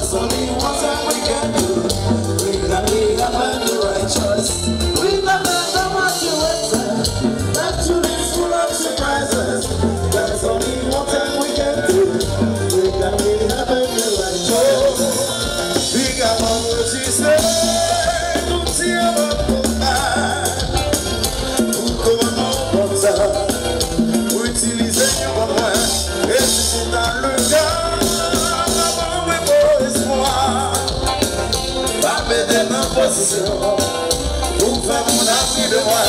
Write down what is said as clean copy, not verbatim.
That's only one thing we can do. We can lead up and the righteous. We never know what to expect. That truth is full of surprises. There's only one thing we can do. We can lead up and the righteous. We got one word to say. Don't see about the man. Who come on comme ça? Pour utiliser une bonne main. Et c'est dans le cas. Position pour faire mon avis de moi.